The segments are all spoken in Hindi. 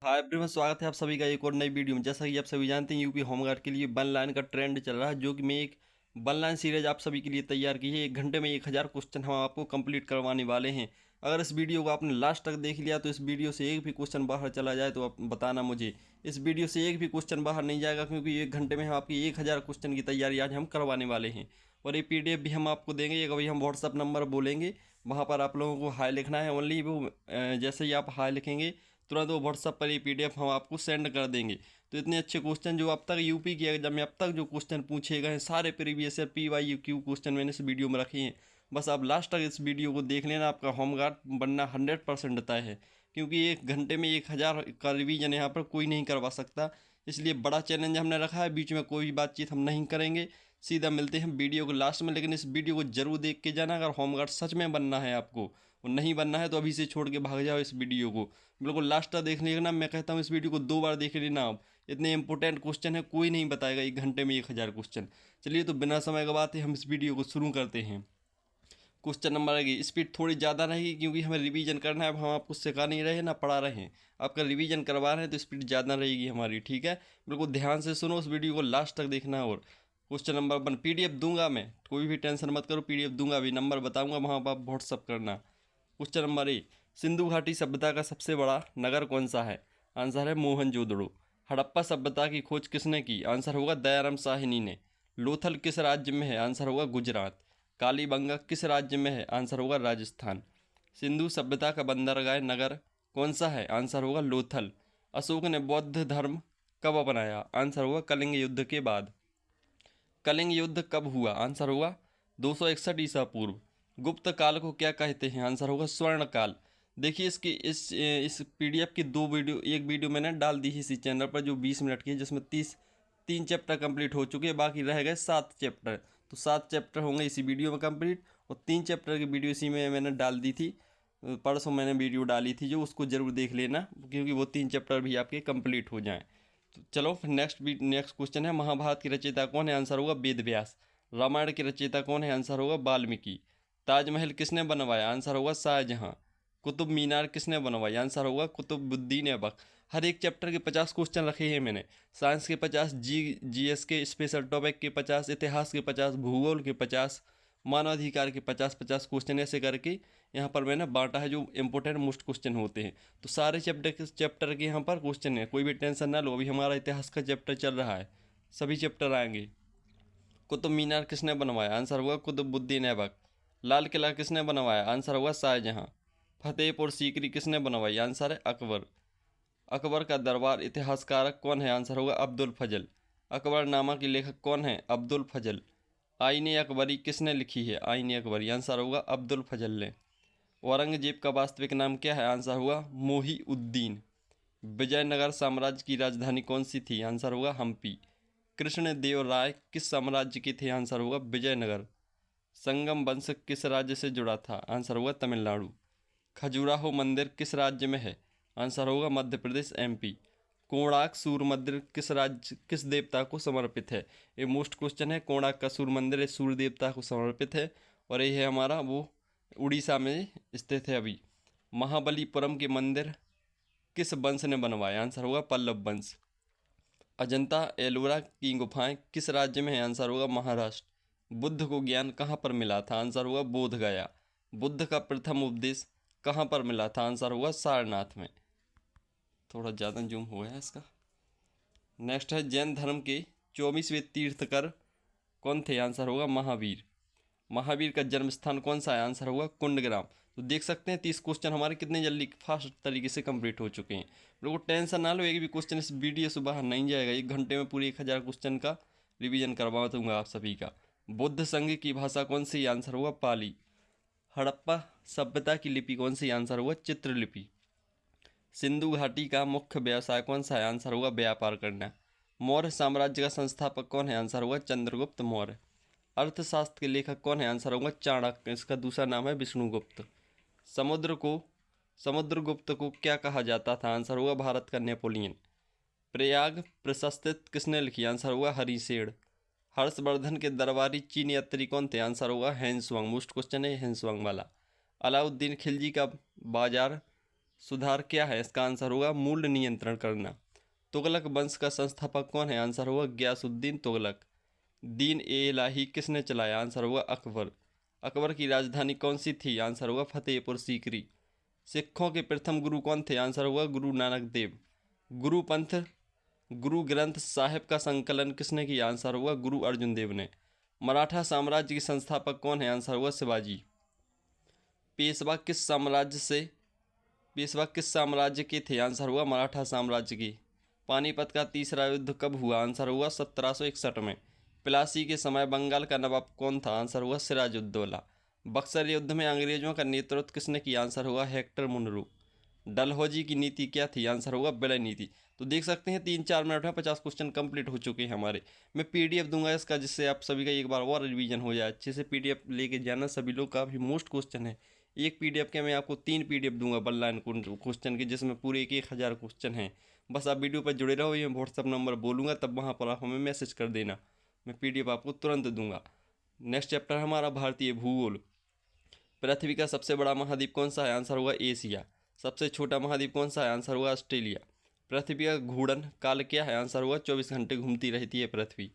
हाय एवरीवन, स्वागत है आप सभी का एक और नई वीडियो में। जैसा कि आप सभी जानते हैं, यूपी होमगार्ड के लिए वन लाइन का ट्रेंड चल रहा है, जो कि मैं एक वन लाइन सीरीज आप सभी के लिए तैयार की है। 1 घंटे में 1000 क्वेश्चन हम आपको कंप्लीट करवाने वाले हैं। अगर इस वीडियो को आपने लास्ट तक देख लिया तो इस वीडियो से एक भी क्वेश्चन बाहर चला जाए तो आप बताना मुझे। इस वीडियो से एक भी क्वेश्चन बाहर नहीं जाएगा, क्योंकि 1 घंटे में हम आपकी 1000 क्वेश्चन की तैयारी आज हम करवाने वाले हैं। और ये PDF भी हम आपको देंगे। ये कभी हम व्हाट्सअप नंबर बोलेंगे, वहाँ पर आप लोगों को हाई लिखना है। ओनली वो जैसे ही आप हाई लिखेंगे तुरंत वो व्हाट्सअप पर ये PDF हम आपको सेंड कर देंगे। तो इतने अच्छे क्वेश्चन जो अब तक यूपी के एग्जाम में अब तक जो क्वेश्चन पूछे गए हैं, सारे प्रीवियस ईयर PYQ क्वेश्चन मैंने इस वीडियो में रखे हैं। बस आप लास्ट तक इस वीडियो को देख लेना, आपका होमगार्ड बनना 100% तय है। क्योंकि 1 घंटे में 1000 का रिवीजन यहाँ पर कोई नहीं करवा सकता। इसलिए बड़ा चैलेंज हमने रखा है। बीच में कोई भी बातचीत हम नहीं करेंगे, सीधा मिलते हैं वीडियो को लास्ट में। लेकिन इस वीडियो को जरूर देख के जाना। अगर होमगार्ड सच में बनना है आपको और नहीं बनना है तो अभी से छोड़ के भाग जाओ इस वीडियो को। बिल्कुल लास्ट तक देख लेना। मैं कहता हूँ इस वीडियो को 2 बार देख लेना आप। इतने इंपॉर्टेंट क्वेश्चन है, कोई नहीं बताएगा 1 घंटे में 1000 क्वेश्चन। चलिए, तो बिना समय गवाते हम इस वीडियो को शुरू करते हैं। क्वेश्चन नंबर आएगी। स्पीड थोड़ी ज़्यादा रहेगी क्योंकि हमें रिवीजन करना है। अब हम आपको सिखा नहीं रहे ना पढ़ा रहे हैं, आपका रिवीजन करवा रहे हैं, तो स्पीड ज़्यादा रहेगी हमारी। ठीक है, बिल्कुल ध्यान से सुनो, उस वीडियो को लास्ट तक देखना। और क्वेश्चन नंबर 1 PDF दूंगा मैं, कोई भी टेंशन मत करो। PDF दूंगा, अभी नंबर बताऊंगा, वहाँ पर आप व्हाट्सअप करना। क्वेश्चन नंबर 1, सिंधु घाटी सभ्यता का सबसे बड़ा नगर कौन सा है? आंसर है मोहनजोदड़ो। हड़प्पा सभ्यता की खोज किसने की? आंसर होगा दयाराम साहनी ने। लोथल किस राज्य में है? आंसर होगा गुजरात। कालीबंगा किस राज्य में है? आंसर होगा राजस्थान। सिंधु सभ्यता का बंदरगाह नगर कौन सा है? आंसर होगा लोथल। अशोक ने बौद्ध धर्म कब अपनाया? आंसर होगा कलिंग युद्ध के बाद। कलिंग युद्ध कब हुआ? आंसर होगा 261 ईसा पूर्व। गुप्त काल को क्या कहते हैं? आंसर होगा स्वर्ण काल। देखिए, इसकी इस PDF की 2 वीडियो, एक वीडियो मैंने डाल दी है इसी चैनल पर जो 20 मिनट की है, जिसमें 3 चैप्टर कंप्लीट हो चुके हैं, बाकी रह गए 7 चैप्टर। तो 7 चैप्टर होंगे इसी वीडियो में कंप्लीट, और 3 चैप्टर की वीडियो इसी में मैंने डाल दी थी। परसों मैंने वीडियो डाली थी, जो उसको ज़रूर देख लेना, क्योंकि वो 3 चैप्टर भी आपके कंप्लीट हो जाएँ। तो चलो फिर नेक्स्ट क्वेश्चन है, महाभारत की रचयिता कौन है? आंसर होगा वेद व्यास। रामायण की रचयिता कौन है? आंसर होगा वाल्मीकि। ताजमहल किसने बनवाया? आंसर होगा शाहजहां। कुतुब मीनार किसने बनवाया? आंसर होगा कुतुबुद्दीन ऐबक। हर एक चैप्टर के 50 क्वेश्चन रखे हैं मैंने। साइंस के 50, GS के स्पेशल टॉपिक के 50, इतिहास के 50, भूगोल के 50, मानवाधिकार के 50-50 क्वेश्चन, ऐसे करके यहाँ पर मैंने बांटा है, जो इंपॉर्टेंट मोस्ट क्वेश्चन होते हैं। तो सारे चैप्टर के यहाँ पर क्वेश्चन है, कोई भी टेंशन ना लो। अभी हमारा इतिहास का चैप्टर चल रहा है, सभी चैप्टर आएंगे। कुतुब मीनार किसने बनवाया? आंसर होगा कुतुबुद्दीन ऐबक। लाल किला किसने बनवाया? आंसर होगा शाहजहां। फतेहपुर सीकरी किसने बनवाई? आंसर है अकबर। अकबर का दरबार इतिहासकारक कौन है? आंसर होगा अब्दुल फजल। अकबरनामा की लेखक कौन है? अब्दुल फजल। आईने अकबरी किसने लिखी है? आईने अकबरी, आंसर होगा अब्दुल फजल ने। औरंगजेब का वास्तविक नाम क्या है? आंसर होगा मोही उद्दीन। विजयनगर साम्राज्य की राजधानी कौन सी थी? आंसर होगा हम्पी। कृष्णदेव राय किस साम्राज्य के थे? आंसर होगा विजयनगर। संगम वंश किस राज्य से जुड़ा था? आंसर होगा तमिलनाडु। खजुराहो मंदिर किस राज्य में है? आंसर होगा मध्य प्रदेश MP। कोणार्क सूर्य मंदिर किस देवता को समर्पित है? ये मोस्ट क्वेश्चन है। कोणार्क का सूर्य मंदिर सूर्य देवता को समर्पित है, और ये है हमारा वो उड़ीसा में स्थित है। अभी महाबलीपुरम के मंदिर किस वंश ने बनवाया? आंसर होगा पल्लव वंश। अजंता एलोरा की गुफाएं किस राज्य में है? आंसर होगा महाराष्ट्र। बुद्ध को ज्ञान कहाँ पर मिला था? आंसर होगा बोध गया। बुद्ध का प्रथम उपदेश कहाँ पर मिला था? आंसर होगा सारनाथ में। थोड़ा ज़्यादा जूम हुआ है इसका। नेक्स्ट है, जैन धर्म के 24वें तीर्थकर कौन थे? आंसर होगा महावीर। महावीर का जन्म स्थान कौन सा है? आंसर होगा कुंडग्राम। तो देख सकते हैं 30 क्वेश्चन हमारे कितने जल्दी फास्ट तरीके से कंप्लीट हो चुके हैं। लोगों टेंशन ना लो, एक भी क्वेश्चन इस वीडियो से बाहर नहीं जाएगा। 1 घंटे में पूरे 1000 क्वेश्चन का रिवीजन करवा दूंगा आप सभी का। बुद्ध संघ की भाषा कौन सी? आंसर होगा पाली। हड़प्पा सभ्यता की लिपि कौन सी? आंसर होगा चित्रलिपि। सिंधु घाटी का मुख्य व्यवसाय कौन सा है? आंसर होगा व्यापार करना। मौर्य साम्राज्य का संस्थापक कौन है? आंसर होगा चंद्रगुप्त मौर्य। अर्थशास्त्र के लेखक कौन है? आंसर होगा चाणक्य। इसका दूसरा नाम है विष्णुगुप्त। समुद्र को समुद्रगुप्त को क्या कहा जाता था? आंसर होगा भारत का नेपोलियन। प्रयाग प्रशस्ति किसने लिखी? आंसर होगा हरिशेन। हर्षवर्धन के दरबारी चीन यात्री कौन थे? आंसर होगा हेंसुआंग। मोस्ट क्वेश्चन है हेंसुआंग वाला। अलाउद्दीन खिलजी का बाजार सुधार क्या है? इसका आंसर होगा मूल्य नियंत्रण करना। तुगलक वंश का संस्थापक कौन है? आंसर होगा गयासुद्दीन तुगलक। दीन ए इलाही किसने चलाया? आंसर होगा अकबर। अकबर की राजधानी कौन सी थी? आंसर होगा फतेहपुर सीकरी। सिखों के प्रथम गुरु कौन थे? आंसर होगा गुरु नानक देव। गुरु पंथ गुरु ग्रंथ साहिब का संकलन किसने किया? आंसर होगा गुरु अर्जुन देव ने। मराठा साम्राज्य के संस्थापक कौन है? आंसर होगा शिवाजी। पेशवा किस साम्राज्य से पेशवा किस साम्राज्य के थे? आंसर हुआ मराठा साम्राज्य की। पानीपत का तीसरा युद्ध कब हुआ? आंसर हुआ 1761 में। प्लासी के समय बंगाल का नवाब कौन था? आंसर हुआ सिराजुद्दौला। बक्सर युद्ध में अंग्रेजों का नेतृत्व किसने किया? आंसर हुआ हेक्टर मुनरो। डलहौजी की नीति क्या थी? आंसर होगा विलय नीति। तो देख सकते हैं 3-4 मिनट में 50 क्वेश्चन कंप्लीट हो चुके हैं हमारे। मैं पीडीएफ दूंगा इसका, जिससे आप सभी का एक बार और रिवीजन हो जाए। अच्छे से पीडीएफ लेके जाना, सभी लोग काफ़ी मोस्ट क्वेश्चन है। एक पीडीएफ के मैं आपको 3 पीडीएफ दूंगा वन लाइन क्वेश्चन की, जिसमें पूरे 1000 क्वेश्चन हैं। बस आप वीडियो पर जुड़े रहो, ये व्हाट्सअप नंबर बोलूँगा तब वहाँ पर आप हमें मैसेज कर देना, मैं पीडीएफ आपको तुरंत दूंगा। नेक्स्ट चैप्टर हमारा भारतीय भूगोल। पृथ्वी का सबसे बड़ा महाद्वीप कौन सा है? आंसर होगा एशिया। सबसे छोटा महाद्वीप कौन सा है? आंसर होगा ऑस्ट्रेलिया। पृथ्वी का घूर्णन काल क्या है? आंसर होगा 24 घंटे घूमती रहती है पृथ्वी।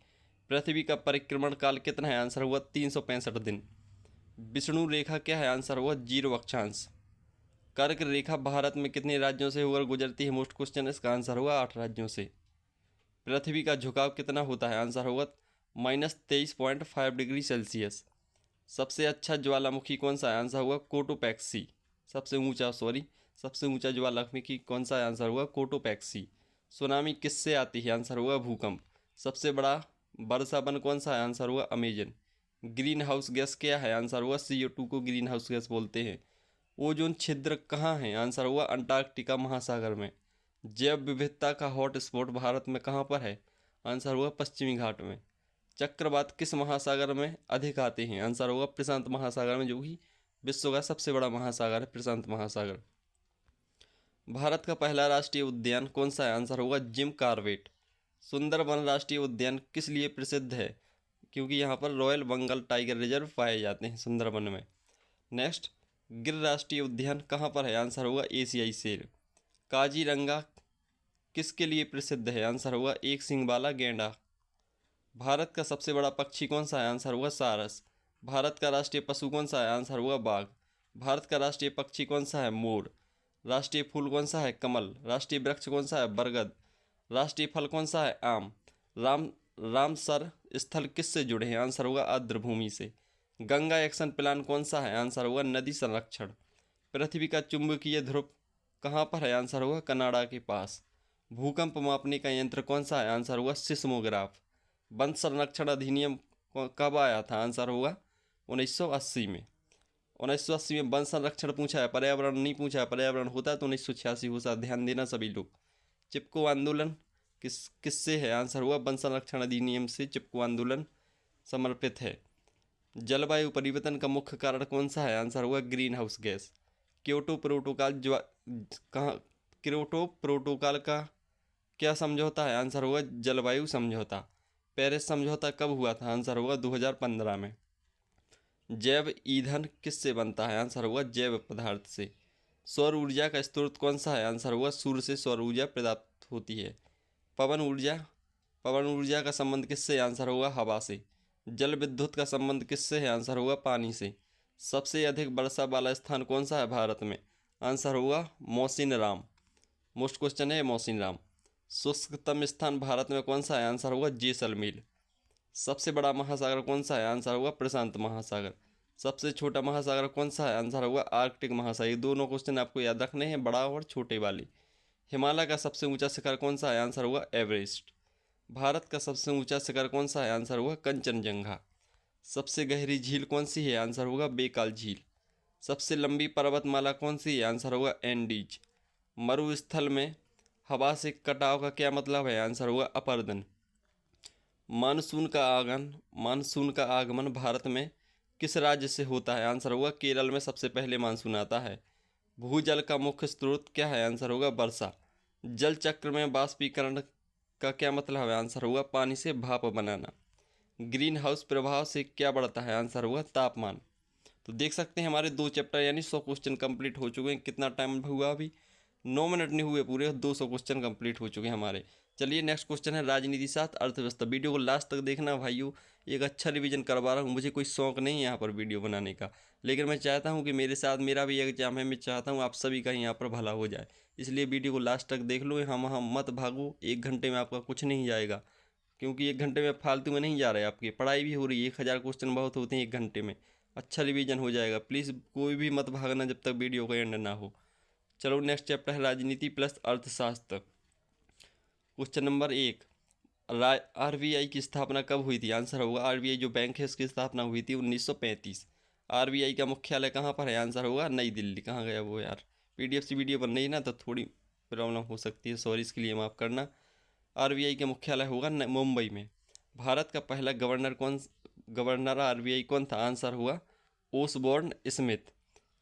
पृथ्वी का परिक्रमण काल कितना है? आंसर होगा 365 दिन। विष्णु रेखा क्या है? आंसर होगा 0 अक्षांश। कर्क रेखा भारत में कितने राज्यों से होकर गुजरती है? मोस्ट क्वेश्चन, इसका आंसर होगा 8 राज्यों से। पृथ्वी का झुकाव कितना होता है? आंसर होगा -23.5 डिग्री सेल्सियस। सबसे अच्छा ज्वालामुखी कौन सा है? आंसर होगा कोटोपैक्सी। सबसे ऊंचा ज्वालामुखी कौन सा है? आंसर होगा कोटोपैक्सी। सुनामी किससे आती है? आंसर होगा भूकंप। सबसे बड़ा वर्षा वन कौन सा है? आंसर होगा अमेजन। ग्रीन हाउस गैस क्या है? आंसर होगा CO2 को ग्रीन हाउस गैस बोलते हैं। ओजोन छिद्र कहाँ है? आंसर होगा अंटार्कटिका महासागर में। जैव विविधता का हॉट स्पॉट भारत में कहाँ पर है? आंसर होगा पश्चिमी घाट में। चक्रवात किस महासागर में अधिक आते हैं? आंसर होगा प्रशांत महासागर में, जो कि विश्व का सबसे बड़ा महासागर है, प्रशांत महासागर। भारत का पहला राष्ट्रीय उद्यान कौन सा है? आंसर होगा जिम कॉर्बेट। सुंदरबन राष्ट्रीय उद्यान किस लिए प्रसिद्ध है? क्योंकि यहाँ पर रॉयल बंगाल टाइगर रिजर्व पाए जाते हैं सुंदरबन में। नेक्स्ट, गिर राष्ट्रीय उद्यान कहाँ पर है? आंसर होगा एशियाई शेर। काजीरंगा किसके लिए प्रसिद्ध है? आंसर होगा एक सींग वाला गैंडा। भारत का सबसे बड़ा पक्षी कौन सा है? आंसर होगा सारस। भारत का राष्ट्रीय पशु कौन सा है? आंसर होगा बाघ। भारत का राष्ट्रीय पक्षी कौन सा है? मोर। राष्ट्रीय फूल कौन सा है? कमल। राष्ट्रीय वृक्ष कौन सा है? बरगद। राष्ट्रीय फल कौन सा है? आम। राम रामसर स्थल किससे जुड़े हैं? आंसर होगा आर्द्रभूमि से। गंगा एक्शन प्लान कौन सा है? आंसर होगा नदी संरक्षण। पृथ्वी का चुंबकीय ध्रुव कहाँ पर है? आंसर होगा कनाडा के पास। भूकंप मापने का यंत्र कौन सा है? आंसर होगा सिस्मोग्राफ। वन संरक्षण अधिनियम कब आया था? आंसर होगा 1980 में। 1980 में वन संरक्षण पूछा है, पर्यावरण नहीं पूछा है। पर्यावरण होता है तो 1986 होता है, ध्यान देना सभी लोग। चिपको आंदोलन किससे है? आंसर हुआ वन संरक्षण अधिनियम से चिपको आंदोलन समर्पित है। जलवायु परिवर्तन का मुख्य कारण कौन सा है? आंसर हुआ green house gas. Kyoto protocol का क्या समझौता है? आंसर होगा जलवायु समझौता। पेरिस समझौता कब हुआ था? आंसर होगा 2015 में। जैव ईंधन किससे बनता है? आंसर होगा जैव पदार्थ से। सौर ऊर्जा का स्रोत कौन सा है? आंसर होगा सूर्य से सौर ऊर्जा प्राप्त होती है। पवन ऊर्जा का संबंध किससे? आंसर होगा हवा से। जल विद्युत का संबंध किससे है? आंसर होगा पानी से। सबसे अधिक वर्षा वाला स्थान कौन सा है भारत में? आंसर होगा मौसिनराम। मोस्ट क्वेश्चन है मौसिनराम। शुष्कतम स्थान भारत में कौन सा है? आंसर होगा जैसलमेर। सबसे बड़ा महासागर कौन सा है? आंसर होगा प्रशांत महासागर। सबसे छोटा महासागर कौन सा है? आंसर होगा आर्कटिक महासागर। ये दोनों क्वेश्चन आपको याद रखने हैं, बड़ा और छोटे वाले। हिमालय का सबसे ऊंचा शिखर कौन सा है? आंसर होगा एवरेस्ट। भारत का सबसे ऊंचा शिखर कौन सा है? आंसर होगा कंचनजंगा। सबसे गहरी झील कौन सी है? आंसर होगा बेकाल झील। सबसे लंबी पर्वतमाला कौन सी है? आंसर होगा एंडीज। मरुस्थल में हवा से कटाव का क्या मतलब है? आंसर होगा अपरदन। मानसून का आगमन भारत में किस राज्य से होता है? आंसर होगा केरल में सबसे पहले मानसून आता है। भूजल का मुख्य स्रोत क्या है? आंसर होगा वर्षा। जल चक्र में वाष्पीकरण का क्या मतलब है? आंसर होगा पानी से भाप बनाना। ग्रीन हाउस प्रभाव से क्या बढ़ता है? आंसर होगा तापमान। तो देख सकते हैं हमारे 2 चैप्टर यानी 100 क्वेश्चन कंप्लीट हो चुके हैं। कितना टाइम हुआ अभी? 9 मिनट नहीं हुए पूरे, 200 क्वेश्चन कंप्लीट हो चुके हैं हमारे। चलिए नेक्स्ट क्वेश्चन है राजनीति साथ अर्थव्यवस्था। वीडियो को लास्ट तक देखना भाइयों, एक अच्छा रिवीजन करवा रहा हूँ। मुझे कोई शौक नहीं है यहाँ पर वीडियो बनाने का, लेकिन मैं चाहता हूँ कि मेरे साथ मेरा भी एग्जाम है, मैं चाहता हूँ आप सभी का यहाँ पर भला हो जाए, इसलिए वीडियो को लास्ट तक देख लो। हम मत भागो, 1 घंटे में आपका कुछ नहीं जाएगा, क्योंकि 1 घंटे में फालतू में नहीं जा रहा है, आपकी पढ़ाई भी हो रही है। 1000 क्वेश्चन बहुत होते हैं 1 घंटे में, अच्छा रिवीजन हो जाएगा। प्लीज़ कोई भी मत भागना जब तक वीडियो का एंड ना हो। चलो नेक्स्ट चैप्टर है राजनीति प्लस अर्थशास्त्र। क्वेश्चन नंबर 1, आरबीआई की स्थापना कब हुई थी? आंसर होगा आरबीआई जो बैंक है उसकी स्थापना हुई थी 1935। आरबीआई का मुख्यालय कहाँ पर है? आंसर होगा नई दिल्ली। कहाँ गया वो यार, पीडीएफ से वीडियो बन रही ना तो थोड़ी प्रॉब्लम हो सकती है, सॉरी इसके लिए माफ़ करना। आरबीआई का मुख्यालय होगा मुंबई में। भारत का पहला गवर्नर आरबीआई कौन था? आंसर हुआ ओसबोर्न स्मिथ।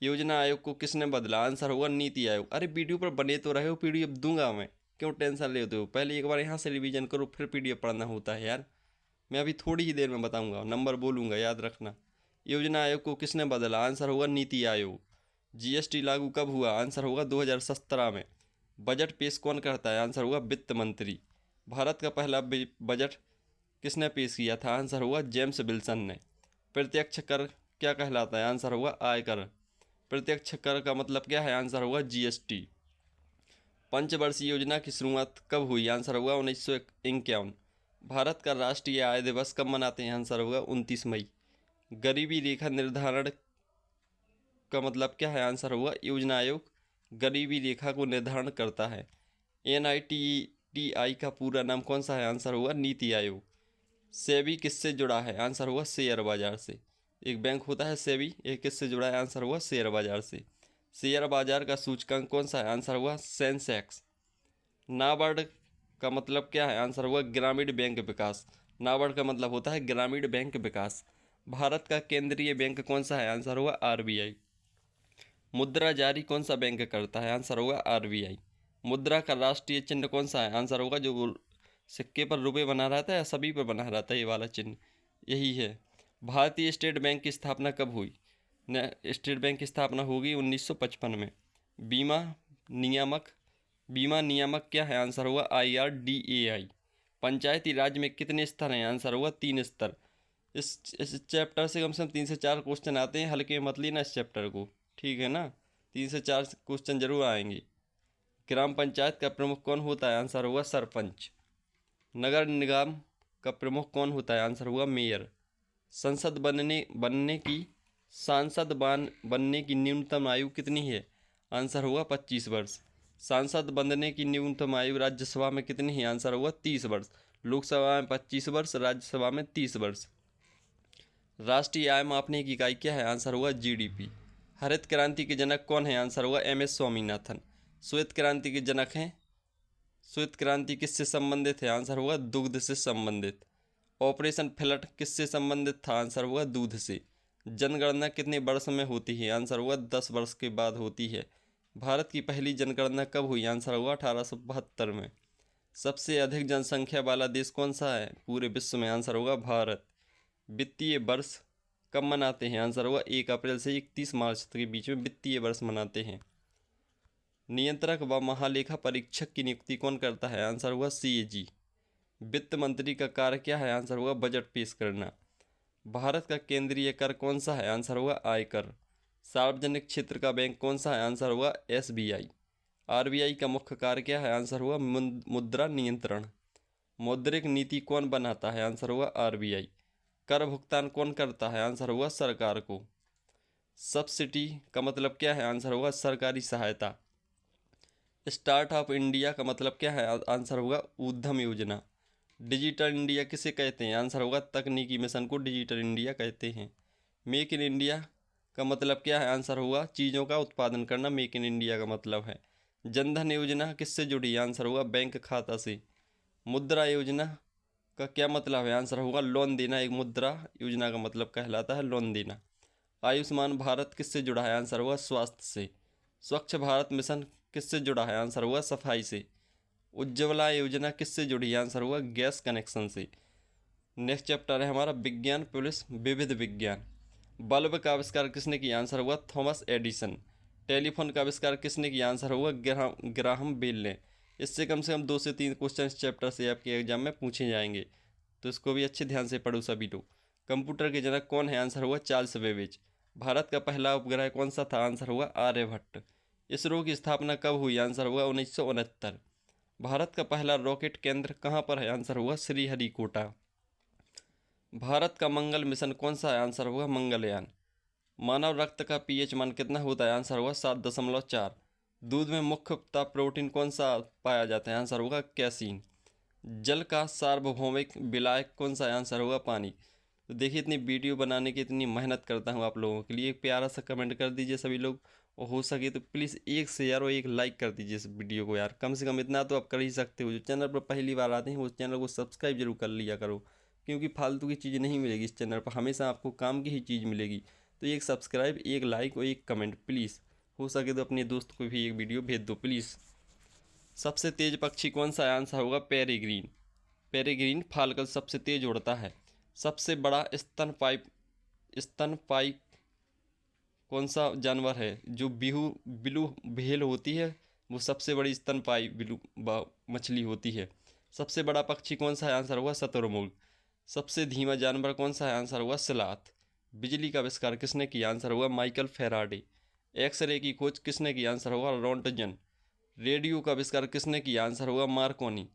योजना आयोग को किसने बदला? आंसर होगा नीति आयोग। अरे वीडियो पर बने तो रहे हो, पीडीएफ दूंगा मैं, क्यों टेंशन लेते हो? पहले एक बार यहाँ से रिवीजन करो, फिर पीडीएफ पढ़ना होता है यार। मैं अभी थोड़ी ही देर में बताऊंगा, नंबर बोलूंगा, याद रखना। योजना आयोग को किसने बदला? आंसर होगा नीति आयोग। जीएसटी लागू कब हुआ? आंसर होगा 2017 में। बजट पेश कौन करता है? आंसर होगा वित्त मंत्री। भारत का पहला बजट किसने पेश किया था? आंसर होगा जेम्स विल्सन ने। प्रत्यक्ष कर क्या कहलाता है? आंसर होगा आयकर। प्रत्यक्ष कर का मतलब क्या है? आंसर होगा जीएसटी। पंचवर्षीय योजना की शुरुआत कब हुई? आंसर होगा 1951। भारत का राष्ट्रीय आय दिवस कब मनाते हैं? आंसर होगा 29 मई। गरीबी रेखा निर्धारण का मतलब क्या है? आंसर होगा योजना आयोग गरीबी रेखा को निर्धारण करता है। NITI का पूरा नाम कौन सा है? आंसर होगा नीति आयोग। सेबी किससे जुड़ा है? आंसर होगा शेयर बाजार से। एक बैंक होता है सेबी, एक किससे जुड़ा है? आंसर होगा शेयर बाजार से। शेयर बाजार का सूचकांक कौन सा है? आंसर होगा सेंसेक्स। नाबार्ड का मतलब क्या है? आंसर होगा ग्रामीण बैंक विकास। नाबार्ड का मतलब होता है ग्रामीण बैंक विकास। भारत का केंद्रीय बैंक कौन सा है? आंसर होगा आरबीआई। मुद्रा जारी कौन सा बैंक करता है? आंसर होगा आरबीआई। मुद्रा का राष्ट्रीय चिन्ह कौन सा है? आंसर होगा जो सिक्के पर रुपये बना रहता है, सभी पर बना रहता है ये वाला चिन्ह, यही है। भारतीय स्टेट बैंक की स्थापना कब हुई? स्टेट बैंक की स्थापना होगी 1955 में। बीमा नियामक बीमा नियामक क्या है? आंसर होगा IRDAI। पंचायती राज में कितने स्तर हैं? आंसर होगा 3 स्तर। इस चैप्टर से कम 3 से 4 क्वेश्चन आते हैं, हल्के मत लेना इस चैप्टर को, ठीक है ना? 3 से 4 क्वेश्चन जरूर आएंगे। ग्राम पंचायत का प्रमुख कौन होता है? आंसर होगा सरपंच। नगर निगम का प्रमुख कौन होता है? आंसर होगा मेयर। संसद बनने की न्यूनतम आयु कितनी है? आंसर होगा 25 वर्ष। सांसद बनने की न्यूनतम आयु राज्यसभा में कितनी है? आंसर होगा 30 वर्ष। लोकसभा में 25 वर्ष, राज्यसभा में 30 वर्ष। राष्ट्रीय आय मापने की इकाई क्या है? आंसर होगा जीडीपी। हरित क्रांति के जनक कौन है? आंसर होगा MS स्वामीनाथन। श्वेत क्रांति के जनक हैं। श्वेत क्रांति किससे संबंधित है? आंसर होगा दुग्ध से संबंधित। ऑपरेशन फ्लड किससे संबंधित था? आंसर होगा दूध से। जनगणना कितने वर्ष में होती है? आंसर होगा 10 वर्ष के बाद होती है। भारत की पहली जनगणना कब हुई? आंसर होगा 1872 में। सबसे अधिक जनसंख्या वाला देश कौन सा है पूरे विश्व में? आंसर होगा भारत। वित्तीय वर्ष कब मनाते हैं? आंसर होगा 1 अप्रैल से 31 मार्च के बीच में वित्तीय वर्ष मनाते हैं। नियंत्रक व महालेखा परीक्षक की नियुक्ति कौन करता है? आंसर होगा CAG। वित्त मंत्री का कार्य क्या है? आंसर होगा बजट पेश करना। भारत का केंद्रीय कर कौन सा है? आंसर होगा आयकर। सार्वजनिक क्षेत्र का बैंक कौन सा है? आंसर होगा SBI। आरबीआई का मुख्य कार्य क्या है? आंसर होगा मुद्रा नियंत्रण। मौद्रिक नीति कौन बनाता है? आंसर होगा आरबीआई। कर भुगतान कौन करता है? आंसर होगा सरकार को। सब्सिडी का मतलब क्या है? आंसर होगा सरकारी सहायता। स्टार्टअप इंडिया का मतलब क्या है? आंसर होगा उद्यम योजना। डिजिटल इंडिया किसे कहते हैं? आंसर होगा तकनीकी मिशन को डिजिटल इंडिया कहते हैं। मेक इन इंडिया का मतलब क्या है? आंसर होगा चीज़ों का उत्पादन करना, मेक इन इंडिया का मतलब है। जनधन योजना किससे जुड़ी है? आंसर होगा बैंक खाता से। मुद्रा योजना का क्या मतलब है? आंसर होगा लोन देना। एक मुद्रा योजना का मतलब कहलाता है लोन देना। आयुष्मान भारत किससे जुड़ा है? आंसर होगा स्वास्थ्य से। स्वच्छ भारत मिशन किससे जुड़ा है? आंसर होगा सफाई से। उज्ज्वला योजना किससे जुड़ी है? आंसर होगा गैस कनेक्शन से। नेक्स्ट चैप्टर है हमारा विज्ञान प्लस विविध विज्ञान। बल्ब का आविष्कार किसने किया? आंसर होगा थॉमस एडिसन। टेलीफोन का आविष्कार किसने किया? आंसर होगा ग्राहम बेल ने। इससे कम 2 से 3 क्वेश्चन इस चैप्टर से आपके एग्जाम में पूछे जाएंगे, तो इसको भी अच्छे ध्यान से पढ़ो सभी लोग। कंप्यूटर के जनक कौन है? आंसर होगा चार्ल्स बेबेज। भारत का पहला उपग्रह कौन सा था? आंसर होगा आर्यभट्ट। इसरो की स्थापना कब हुई? आंसर होगा 1969। भारत का पहला रॉकेट केंद्र कहाँ पर है? आंसर होगा श्रीहरिकोटा। भारत का मंगल मिशन कौन सा है? आंसर होगा मंगलयान। मानव रक्त का पीएच मान कितना होता है? आंसर होगा 7.4। दूध में मुख्यतः प्रोटीन कौन सा पाया जाता है? आंसर होगा कैसीन। जल का सार्वभौमिक विलायक कौन सा है? आंसर होगा पानी। तो देखिए, इतनी वीडियो बनाने की इतनी मेहनत करता हूँ आप लोगों के लिए, एक प्यारा सा कमेंट कर दीजिए सभी लोग, और हो सके तो प्लीज़ एक शेयर और एक लाइक कर दीजिए इस वीडियो को यार, कम से कम इतना तो आप कर ही सकते हो। जो चैनल पर पहली बार आते हैं उस चैनल को सब्सक्राइब जरूर कर लिया करो, क्योंकि फालतू की चीज़ नहीं मिलेगी इस चैनल पर, हमेशा आपको काम की ही चीज़ मिलेगी। तो एक सब्सक्राइब, एक लाइक और एक कमेंट प्लीज़, हो सके तो अपने दोस्त को भी एक वीडियो भेज दो प्लीज़। सबसे तेज पक्षी कौन सा है? आंसर होगा पेरेग्रीन। पेरेग्रीन फाल्कन सबसे तेज उड़ता है। सबसे बड़ा स्तनपायी कौन सा जानवर है? जो ब्लू व्हेल होती है वो सबसे बड़ी स्तनपायी मछली होती है। सबसे बड़ा पक्षी कौन सा है? आंसर होगा शुतुरमुर्ग। सबसे धीमा जानवर कौन सा है? आंसर होगा स्लॉथ। बिजली का आविष्कार किसने किया? आंसर होगा माइकल फैराडे। एक्सरे की खोज किसने की? आंसर होगा रोंटगन। रेडियो का आविष्कार किसने किया? आंसर होगा मार्कोनी।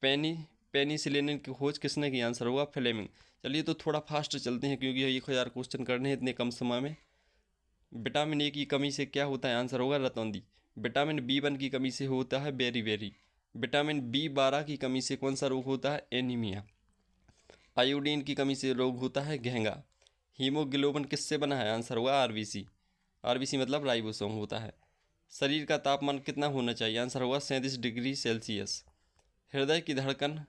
पेनिसिलिन की खोज किसने की? आंसर होगा फ्लेमिंग। चलिए तो थोड़ा फास्ट चलते हैं, क्योंकि 1000 क्वेश्चन करने हैं इतने कम समय में। विटामिन ए की कमी से क्या होता है? आंसर होगा रतौंधी। विटामिन B1 की कमी से होता है बेरी। विटामिन B12 की कमी से कौन सा रोग होता है? एनीमिया। आयोडीन की कमी से रोग होता है घेंगा। हीमोग्लोबिन किससे बना है? आंसर होगा आरबीसी मतलब राइबोसोम होता है। शरीर का तापमान कितना होना चाहिए? आंसर होगा 37 डिग्री सेल्सियस। हृदय की धड़कन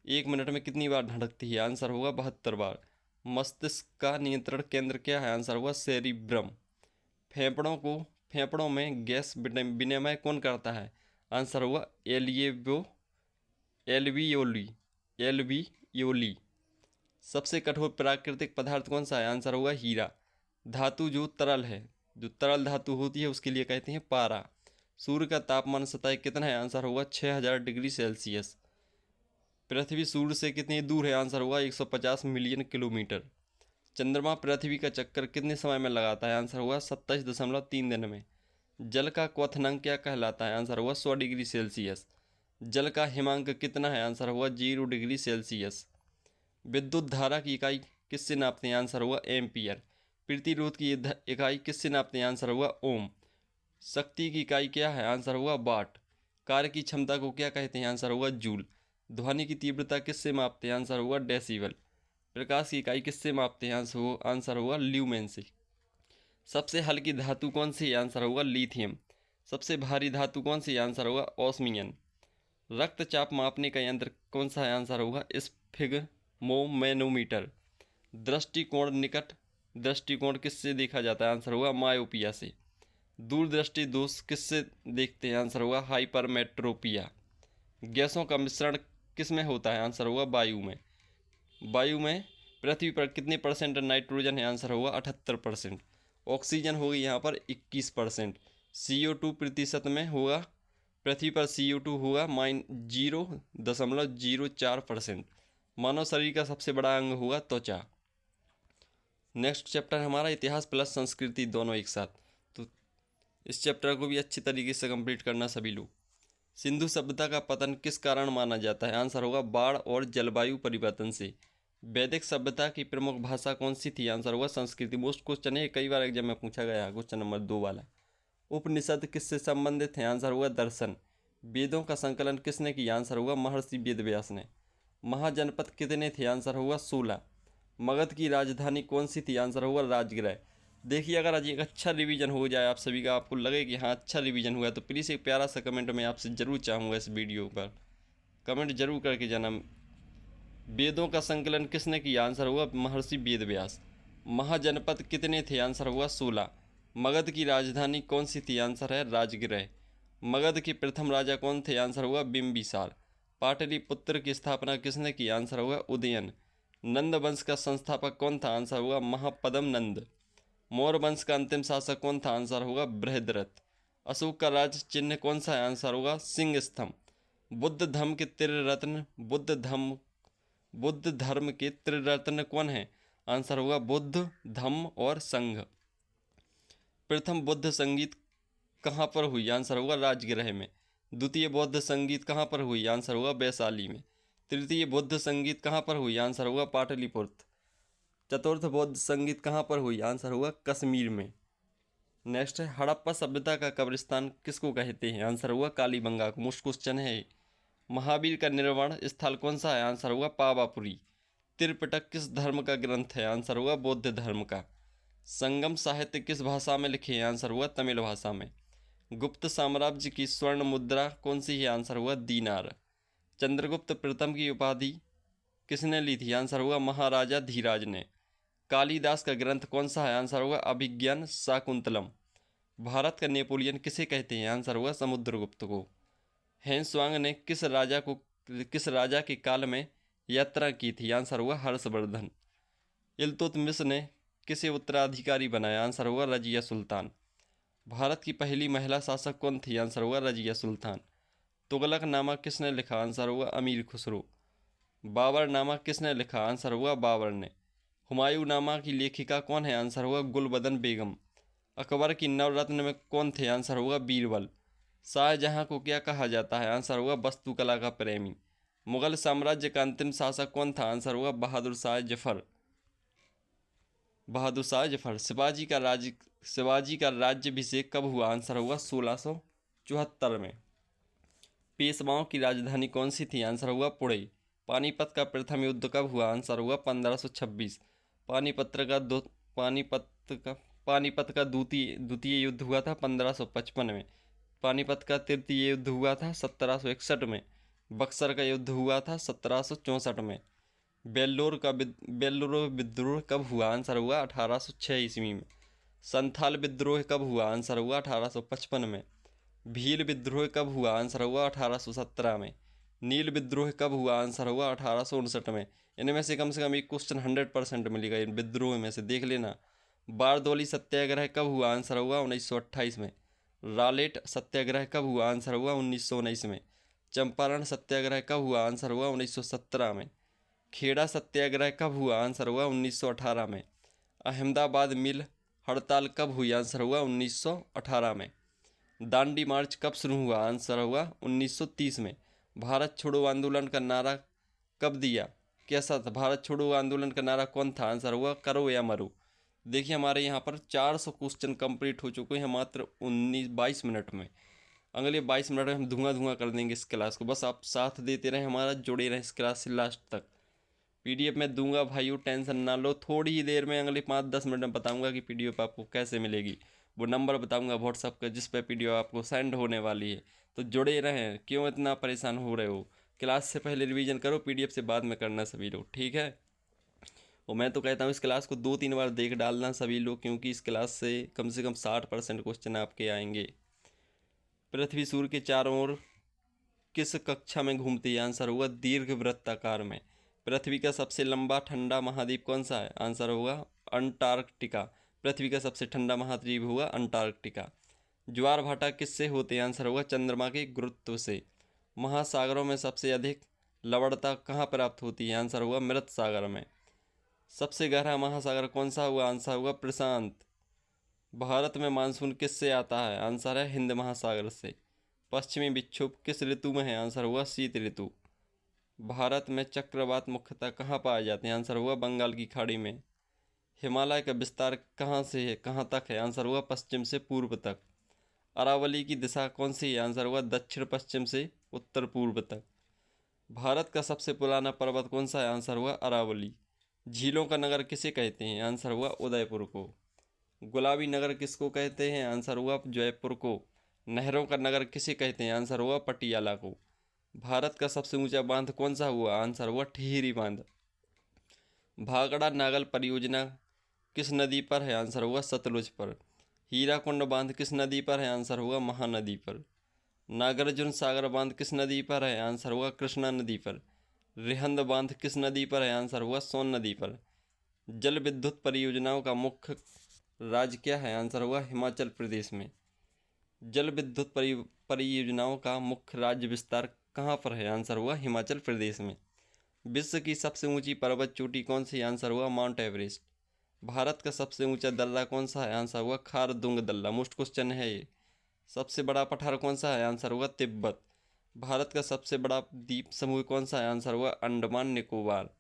1 मिनट में कितनी बार धड़कती है? आंसर होगा 72 बार। मस्तिष्क का नियंत्रण केंद्र क्या है? आंसर होगा सेरिब्रम। फेफड़ों में गैस विनिमय कौन करता है? आंसर होगा एल्वियोली। एल्वियोली। सबसे कठोर प्राकृतिक पदार्थ कौन सा है? आंसर होगा हीरा। धातु जो तरल धातु होती है उसके लिए कहते हैं पारा। सूर्य का तापमान सतह कितना है? आंसर होगा 6000 डिग्री सेल्सियस। पृथ्वी सूर्य से कितनी दूर है? आंसर होगा 150 मिलियन किलोमीटर। चंद्रमा पृथ्वी का चक्कर कितने समय में लगाता है? आंसर होगा 27.3 दिन में। जल का क्वथनांक क्या कहलाता है? आंसर होगा 100 डिग्री सेल्सियस। जल का हिमांक कितना है? आंसर होगा 0 डिग्री सेल्सियस। विद्युत धारा की इकाई किससे नापते हैं? आंसर होगा एम्पियर। प्रतिरोध की इकाई किससे नापते हैं? आंसर होगा ओम। शक्ति की इकाई क्या है? आंसर होगा वाट। कार्य की क्षमता को क्या कहते हैं? आंसर होगा जूल। ध्वनि की तीव्रता किससे मापते हैं? आंसर होगा डेसिबल। प्रकाश की इकाई किससे मापते हैं? आंसर होगा ल्यूमेन से। सबसे हल्की धातु कौन सी है? आंसर होगा लिथियम। सबसे भारी धातु कौन सी? आंसर होगा ऑस्मियन। रक्तचाप मापने का यंत्र कौन सा है? आंसर होगा स्फिग्मोमेनोमीटर। दृष्टिकोण किससे देखा जाता है? आंसर होगा मायोपिया से। दूरदृष्टि दोष किससे देखते हैं? आंसर होगा हाइपरमेट्रोपिया। गैसों का मिश्रण किस में होता है? आंसर होगा वायु में। वायु में पृथ्वी पर कितने परसेंट नाइट्रोजन है? आंसर होगा 78%। ऑक्सीजन होगी यहाँ पर 21%। CO2 प्रतिशत में होगा, पृथ्वी पर CO2 होगा -0.04%। मानव शरीर का सबसे बड़ा अंग होगा त्वचा। नेक्स्ट चैप्टर हमारा इतिहास प्लस संस्कृति दोनों एक साथ, तो इस चैप्टर को भी अच्छी तरीके से कंप्लीट करना सभी लोग। सिंधु सभ्यता का पतन किस कारण माना जाता है? आंसर होगा बाढ़ और जलवायु परिवर्तन से। वैदिक सभ्यता की प्रमुख भाषा कौन सी थी? आंसर होगा संस्कृत। मोस्ट क्वेश्चन है, कई बार एग्जाम में पूछा गया, क्वेश्चन नंबर 2 वाला। उपनिषद किससे संबंधित है? आंसर होगा दर्शन। वेदों का संकलन किसने किया? आंसर होगा महर्षि वेदव्यास ने। महाजनपद कितने थे? आंसर होगा 16। मगध की राजधानी कौन सी थी? आंसर होगा राजगृह। देखिए, अगर आज एक अच्छा रिवीजन हो जाए आप सभी का, आपको लगे कि हाँ अच्छा रिवीजन हुआ है, तो प्लीज़ एक प्यारा सा कमेंट मैं आपसे ज़रूर चाहूँगा, इस वीडियो पर कमेंट जरूर करके जाना। वेदों का संकलन किसने किया? आंसर होगा महर्षि वेदव्यास। महाजनपद कितने थे? आंसर होगा 16। मगध की राजधानी कौन सी थी? आंसर है राजगृह। मगध के प्रथम राजा कौन थे? आंसर होगा बिंबिसार। पाटलिपुत्र की स्थापना किसने की? आंसर होगा उदयन। नंद वंश का संस्थापक कौन था? आंसर होगा महापद्म नंद। मौर्य वंश का अंतिम शासक कौन था? आंसर होगा बृहद्रथ। अशोक का राज चिन्ह कौन सा है? आंसर होगा सिंह स्तंभ। बुद्ध धर्म के त्रिरत्न कौन है? आंसर होगा बुद्ध, धम्म और संघ। प्रथम बौद्ध संगीत कहाँ पर हुई? आंसर होगा राजगृह में। द्वितीय बौद्ध संगीत कहाँ पर हुई? आंसर होगा वैशाली में। तृतीय बौद्ध संगीत कहाँ पर हुई? आंसर होगा पाटलिपुत्र। चतुर्थ बौद्ध संगीत कहाँ पर हुई? आंसर होगा कश्मीर में। नेक्स्ट है, हड़प्पा सभ्यता का कब्रिस्तान किसको कहते हैं? आंसर होगा कालीबंगा को। मुश्किल क्वेश्चन है। महावीर का निर्वाण स्थल कौन सा है? आंसर होगा पावापुरी। त्रिपिटक किस धर्म का ग्रंथ है? आंसर होगा बौद्ध धर्म का। संगम साहित्य किस भाषा में लिखे हैं? आंसर हुआ तमिल भाषा में। गुप्त साम्राज्य की स्वर्ण मुद्रा कौन सी है? आंसर हुआ दीनार। चंद्रगुप्त प्रथम की उपाधि किसने ली थी? आंसर हुआ महाराजा धीराज ने। कालिदास का ग्रंथ कौन सा है? आंसर होगा अभिज्ञान शाकुंतलम। भारत का नेपोलियन किसे कहते हैं? आंसर होगा समुद्रगुप्त को। हेंसवांग ने किस राजा के काल में यात्रा की थी? आंसर होगा हर्षवर्धन। इल्तुतमिश ने किसे उत्तराधिकारी बनाया? आंसर होगा रजिया सुल्तान। भारत की पहली महिला शासक कौन थी? आंसर होगा रजिया सुल्तान। तुगलकनामा किसने लिखा? आंसर होगा अमीर खुसरो। बाबरनामा किसने लिखा? आंसर होगा बाबर ने। हुमायूंनामा की लेखिका कौन है? आंसर होगा गुलबदन बेगम। अकबर की नवरत्न में कौन थे? आंसर होगा बीरबल। शाहजहां को क्या कहा जाता है? आंसर होगा वास्तुकला का प्रेमी। मुगल साम्राज्य का अंतिम शासक कौन था? आंसर होगा बहादुर शाह जफर। शिवाजी का राज्याभिषेक कब हुआ? आंसर होगा 1674 में। पेशवाओं की राजधानी कौन सी थी? आंसर होगा पुणे। पानीपत का प्रथम युद्ध कब हुआ? आंसर होगा 1526। पानीपत का द्वितीय युद्ध हुआ था 1555 में। पानीपत का तृतीय युद्ध हुआ था 1761 में। बक्सर का युद्ध हुआ था 1764 में। बेल्लोर विद्रोह कब हुआ? आंसर हुआ 1806 ईस्वी में। संथाल विद्रोह कब हुआ? आंसर हुआ 1855 में। भील विद्रोह कब हुआ? आंसर हुआ 1817 में। नील विद्रोह कब हुआ? आंसर हुआ 1859 में। इनमें से कम एक क्वेश्चन 100% मिलेगा इन विद्रोह में से, देख लेना। बारदौली सत्याग्रह कब हुआ? आंसर हुआ 1928 में। रालेट सत्याग्रह कब हुआ? आंसर हुआ 1919 में। चंपारण सत्याग्रह कब हुआ? आंसर हुआ 1917 में। खेड़ा सत्याग्रह कब हुआ? आंसर हुआ 1918 में। अहमदाबाद मिल हड़ताल कब हुई? आंसर हुआ 1918 में। दांडी मार्च कब शुरू हुआ? आंसर हुआ 1930 में। भारत छोड़ो आंदोलन का नारा कब दिया? कैसा था? भारत छोड़ो आंदोलन का नारा कौन था? आंसर हुआ करो या मरो। देखिए हमारे यहाँ पर 400 क्वेश्चन कंप्लीट हो चुके हैं मात्र 22 मिनट में। अगले 22 मिनट में हम धुआं कर देंगे इस क्लास को। बस आप साथ देते रहें हमारा, जुड़े रहें इस क्लास से लास्ट तक। पीडीएफ में दूंगा भाइयों, टेंशन ना लो। थोड़ी ही देर में, अगले 5-10 मिनट में बताऊंगा कि पीडीएफ आपको कैसे मिलेगी। वो नंबर बताऊंगा व्हाट्सअप का जिस पे पीडीएफ आपको सेंड होने वाली है। तो जुड़े रहें, क्यों इतना परेशान हो रहे हो? क्लास से पहले रिवीजन करो, पीडीएफ से बाद में करना सभी लोग, ठीक है? और मैं तो कहता हूँ इस क्लास को 2-3 बार देख डालना सभी लोग, क्योंकि इस क्लास से कम 60% क्वेश्चन आपके आएंगे। पृथ्वी सूर्य के चारों ओर किस कक्षा में घूमती है? आंसर होगा दीर्घ वृत्ताकार में। पृथ्वी का सबसे लंबा ठंडा महाद्वीप कौन सा है? आंसर होगा अंटार्कटिका। पृथ्वी का सबसे ठंडा महाद्वीप होगा अंटार्कटिका। ज्वार भाटा किससे होते हैं? आंसर होगा चंद्रमा के गुरुत्व से। महासागरों में सबसे अधिक लवणता कहाँ प्राप्त होती है? आंसर होगा मृत सागर में। सबसे गहरा महासागर कौन सा हुआ? आंसर होगा प्रशांत। भारत में मानसून किससे आता है? आंसर है हिंद महासागर से। पश्चिमी विक्षोभ किस ऋतु में है? आंसर हुआ शीत ऋतु। भारत में चक्रवात मुख्यतः कहाँ पाए जाते हैं? आंसर हुआ बंगाल की खाड़ी में। हिमालय का विस्तार कहाँ से है, कहाँ तक है? आंसर हुआ पश्चिम से पूर्व तक। अरावली की दिशा कौन सी है? आंसर हुआ दक्षिण पश्चिम से उत्तर पूर्व तक। भारत का सबसे पुराना पर्वत कौन सा है? आंसर हुआ अरावली। झीलों का नगर किसे कहते हैं? आंसर हुआ उदयपुर को। गुलाबी नगर किसको कहते हैं? आंसर हुआ जयपुर को। नहरों का नगर किसे कहते हैं? आंसर हुआ पटियाला को। भारत का सबसे ऊंचा बांध कौन सा हुआ? आंसर हुआ टिहरी बांध। भाखड़ा नागल परियोजना किस नदी पर है? आंसर हुआ सतलुज पर। हीराकुंड बांध किस नदी पर है? आंसर हुआ महानदी पर। नागार्जुन सागर बांध किस नदी पर है? आंसर हुआ कृष्णा नदी पर। रिहंद बांध किस नदी पर है? आंसर हुआ सोन नदी पर। जल विद्युत परियोजनाओं का मुख्य राज्य क्या है? आंसर होगा हिमाचल प्रदेश में। जल विद्युत परियोजनाओं का मुख्य राज्य विस्तार कहाँ पर है? आंसर हुआ हिमाचल प्रदेश में। विश्व की सबसे ऊंची पर्वत चोटी कौन सी? आंसर हुआ माउंट एवरेस्ट। भारत का सबसे ऊंचा दर्रा कौन सा है? आंसर हुआ खारदुंग दर्रा। मोस्ट क्वेश्चन है ये। सबसे बड़ा पठार कौन सा है? आंसर हुआ तिब्बत। भारत का सबसे बड़ा द्वीप समूह कौन सा है? आंसर हुआ अंडमान निकोबार।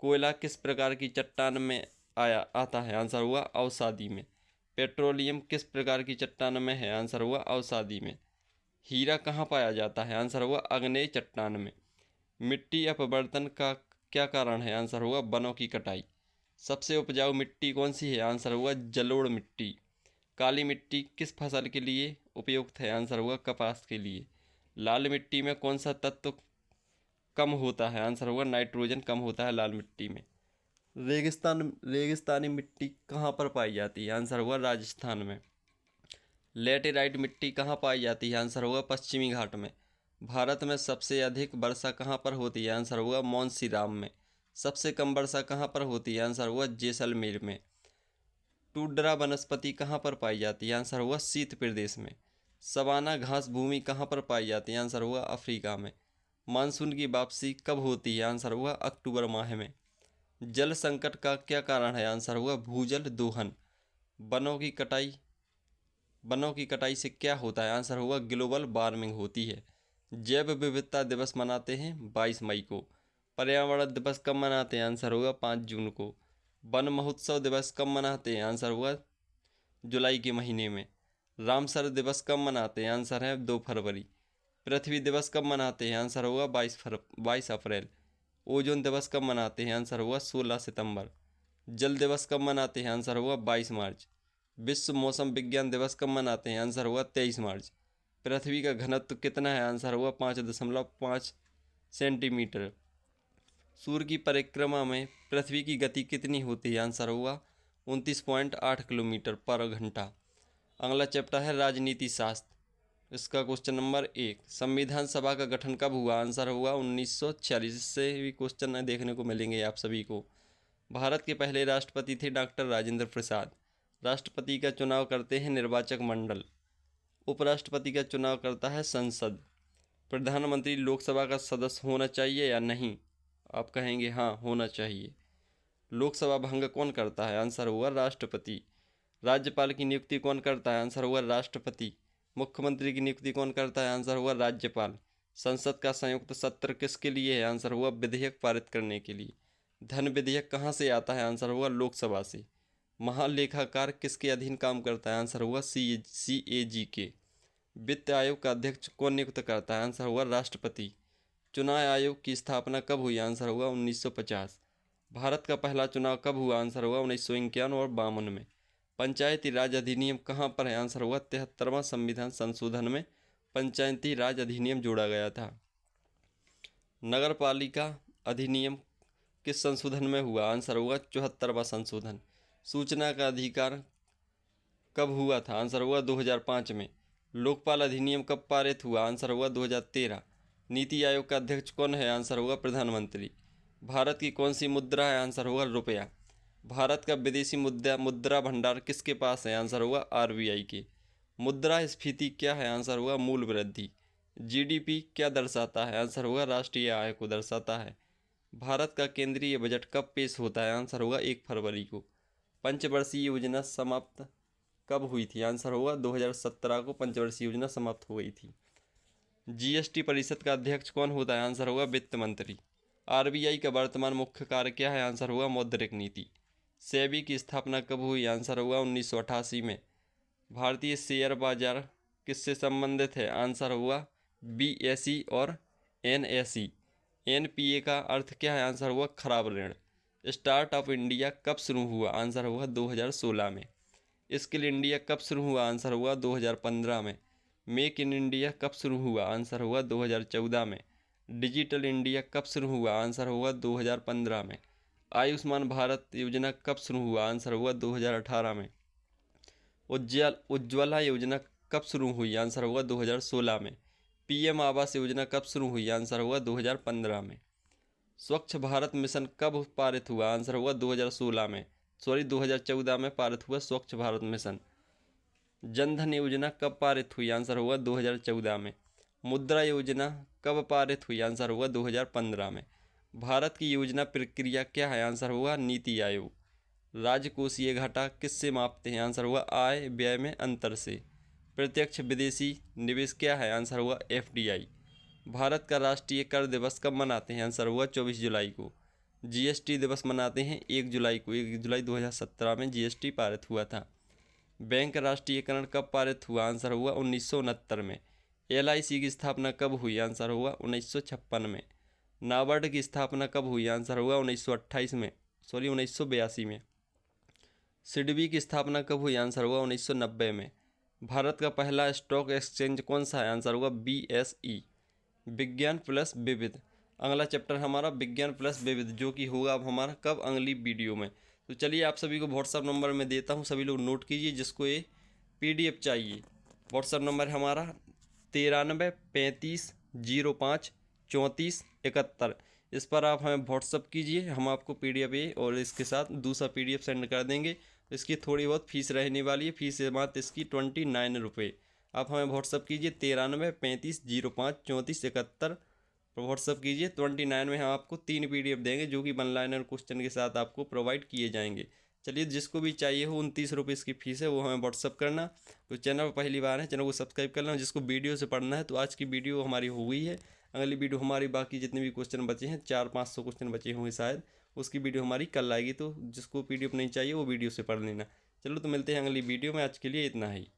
कोयला किस प्रकार की चट्टान में आता है? आंसर हुआ अवसादी में। पेट्रोलियम किस प्रकार की चट्टान में है? आंसर हुआ अवसादी में। हीरा कहाँ पाया जाता है? आंसर हुआ आग्नेय चट्टान में। मिट्टी अपवर्तन का क्या कारण है? आंसर हुआ वनों की कटाई। सबसे उपजाऊ मिट्टी कौन सी है? आंसर हुआ जलोढ़ मिट्टी। काली मिट्टी किस फसल के लिए उपयुक्त है? आंसर हुआ कपास के लिए। लाल मिट्टी में कौन सा तत्व कम होता है? आंसर हुआ नाइट्रोजन कम होता है लाल मिट्टी में। रेगिस्तानी मिट्टी कहाँ पर पाई जाती है? आंसर हुआ राजस्थान में। लेटेराइट मिट्टी कहाँ पाई जाती है? आंसर होगा पश्चिमी घाट में। भारत में सबसे अधिक वर्षा कहाँ पर होती है? आंसर होगा मोन्सीराम में। सबसे कम वर्षा कहाँ पर होती है? आंसर होगा जैसलमेर में। टुड्रा वनस्पति कहाँ पर पाई जाती है? आंसर होगा शीत प्रदेश में। सवाना घास भूमि कहाँ पर पाई जाती है? आंसर होगा अफ्रीका में। मानसून की वापसी कब होती है? आंसर होगा अक्टूबर माह में। जल संकट का क्या कारण है? आंसर होगा भूजल दोहन। वनों की कटाई से क्या होता है? आंसर होगा ग्लोबल वार्मिंग होती है। जैव विविधता दिवस मनाते हैं 22 मई को। पर्यावरण दिवस कब मनाते हैं? आंसर होगा 5 जून को। वन महोत्सव दिवस कब मनाते हैं? आंसर होगा जुलाई के महीने में। रामसर दिवस कब मनाते हैं? आंसर है 2 फरवरी। पृथ्वी दिवस कब मनाते हैं? आंसर होगा 22 अप्रैल। ओजोन दिवस कब मनाते हैं? आंसर होगा 16 सितंबर। जल दिवस कब मनाते हैं? आंसर होगा 22 मार्च। विश्व मौसम विज्ञान दिवस कब मनाते हैं? आंसर होगा 23 मार्च। पृथ्वी का घनत्व कितना है? आंसर होगा 5.5 सेंटीमीटर। सूर्य की परिक्रमा में पृथ्वी की गति कितनी होती है? आंसर होगा 29.8 किलोमीटर पर घंटा। अगला चैप्टर है राजनीति शास्त्र। इसका क्वेश्चन नंबर 1, संविधान सभा का गठन कब हुआ? आंसर हुआ 1946। इससे भी क्वेश्चन देखने को मिलेंगे आप सभी को। भारत के पहले राष्ट्रपति थे डॉक्टर राजेंद्र प्रसाद। राष्ट्रपति का चुनाव करते हैं निर्वाचक मंडल। उपराष्ट्रपति का चुनाव करता है संसद। प्रधानमंत्री लोकसभा का सदस्य होना चाहिए या नहीं? आप कहेंगे हाँ होना चाहिए। लोकसभा भंग कौन करता है? आंसर होगा राष्ट्रपति। राज्यपाल की नियुक्ति कौन करता है? आंसर होगा राष्ट्रपति। मुख्यमंत्री की नियुक्ति कौन करता है? आंसर होगा राज्यपाल। संसद का संयुक्त सत्र किसके लिए है? आंसर होगा विधेयक पारित करने के लिए। धन विधेयक कहाँ से आता है? आंसर होगा लोकसभा से। महालेखाकार किसके अधीन काम करता है? आंसर होगा CAG के। वित्त आयोग का अध्यक्ष कौन नियुक्त करता है? आंसर होगा राष्ट्रपति। चुनाव आयोग की स्थापना कब हुई? आंसर होगा 1950। भारत का पहला चुनाव कब हुआ? आंसर होगा 1951 और 52 में। पंचायती राज अधिनियम कहाँ पर है? आंसर होगा 73वां संविधान संशोधन में पंचायती राज अधिनियम जोड़ा गया था। नगर पालिका अधिनियम किस संशोधन में हुआ? आंसर होगा 74वां संशोधन। सूचना का अधिकार कब हुआ था? आंसर होगा 2005 में। लोकपाल अधिनियम कब पारित हुआ? आंसर होगा 2013। नीति आयोग का अध्यक्ष कौन है? आंसर होगा प्रधानमंत्री। भारत की कौन सी मुद्रा है? आंसर होगा रुपया। भारत का विदेशी मुद्रा भंडार किसके पास है? आंसर होगा RBI के। मुद्रास्फीति क्या है? आंसर होगा मूल वृद्धि। GDP क्या दर्शाता है? आंसर होगा राष्ट्रीय आय को दर्शाता है। भारत का केंद्रीय बजट कब पेश होता है? आंसर होगा 1 फरवरी को। पंचवर्षीय योजना समाप्त कब हुई थी? आंसर होगा 2017 को पंचवर्षीय योजना समाप्त हो गई थी। GST परिषद का अध्यक्ष कौन होता है? आंसर होगा वित्त मंत्री। RBI का वर्तमान मुख्य कार्य क्या है? आंसर होगा मौद्रिक नीति। सेबी की स्थापना कब हुई? आंसर होगा 1988 में। भारतीय शेयर बाजार किससे संबंधित है? आंसर होगा BSE और NSE। NPA का अर्थ क्या है? आंसर हुआ खराब ऋण। स्टार्टअप इंडिया कब शुरू हुआ? आंसर हुआ 2016 में। स्किल इंडिया कब शुरू हुआ? आंसर हुआ 2015 में। मेक इन इंडिया कब शुरू हुआ? आंसर हुआ 2014 में। डिजिटल इंडिया कब शुरू हुआ? आंसर हुआ 2015 में। आयुष्मान भारत योजना कब शुरू हुआ? आंसर हुआ 2018 में। उज्ज्वला योजना कब शुरू हुई? आंसर हुआ 2016 में। PM आवास योजना कब शुरू हुई? आंसर हुआ 2015 में। स्वच्छ भारत मिशन कब पारित हुआ? आंसर हुआ 2016 में। 2014 में पारित हुआ स्वच्छ भारत मिशन। जनधन योजना कब पारित हुई? आंसर होगा 2014 में। मुद्रा योजना कब पारित हुई? आंसर होगा 2015 में। भारत की योजना प्रक्रिया क्या है? आंसर होगा नीति आयोग। राजकोषीय घाटा किससे मापते हैं? आंसर होगा आय व्यय में अंतर से। प्रत्यक्ष विदेशी निवेश क्या है? आंसर होगा FDI। भारत का राष्ट्रीय कर दिवस कब मनाते हैं? आंसर होगा 24 जुलाई को। GST दिवस मनाते हैं 1 जुलाई को। 1 जुलाई 2017 में GST पारित हुआ था। बैंक राष्ट्रीयकरण कब पारित हुआ? आंसर होगा 1969 में। LIC की स्थापना कब हुई? आंसर होगा 1956 में। नाबार्ड की स्थापना कब हुई? आंसर होगा 1982 में। सिडबी की स्थापना कब हुई? आंसर होगा 1990 में। भारत का पहला स्टॉक एक्सचेंज कौन सा है? आंसर होगा BSE। विज्ञान प्लस विविध, अगला चैप्टर हमारा विज्ञान प्लस विविध, जो कि होगा अब हमारा कब? अगली वीडियो में। तो चलिए आप सभी को व्हाट्सअप नंबर में देता हूँ, सभी लोग नोट कीजिए जिसको ये PDF चाहिए। व्हाट्सअप नंबर हमारा 93 35 05 34 71। इस पर आप हमें व्हाट्सअप कीजिए, हम आपको PDF और इसके साथ दूसरा PDF सेंड कर देंगे। इसकी थोड़ी बहुत फीस रहने वाली है, फीस मात्र इसकी 29 रुपये। आप हमें व्हाट्सअप कीजिए 93 35 05 34 71 व्हाट्सअप कीजिए। 29 में हम आपको 3 PDF देंगे जो कि वन लाइनर क्वेश्चन के साथ आपको प्रोवाइड किए जाएंगे। चलिए जिसको भी चाहिए हो, 29 रुपये इसकी फीस है, वो हमें व्हाट्सअप करना। तो चैनल पर पहली बार है, चैनल को सब्सक्राइब कर लेना। जिसको वीडियो से पढ़ना है तो आज की वीडियो हमारी हो गई है। अगली वीडियो हमारी बाकी जितने भी क्वेश्चन बचे हैं, 400-500 क्वेश्चन बचे होंगे शायद, उसकी वीडियो हमारी कल आएगी। तो जिसको PDF नहीं चाहिए वो वीडियो से पढ़ लेना। चलो तो मिलते हैं अगली वीडियो में, आज के लिए इतना ही।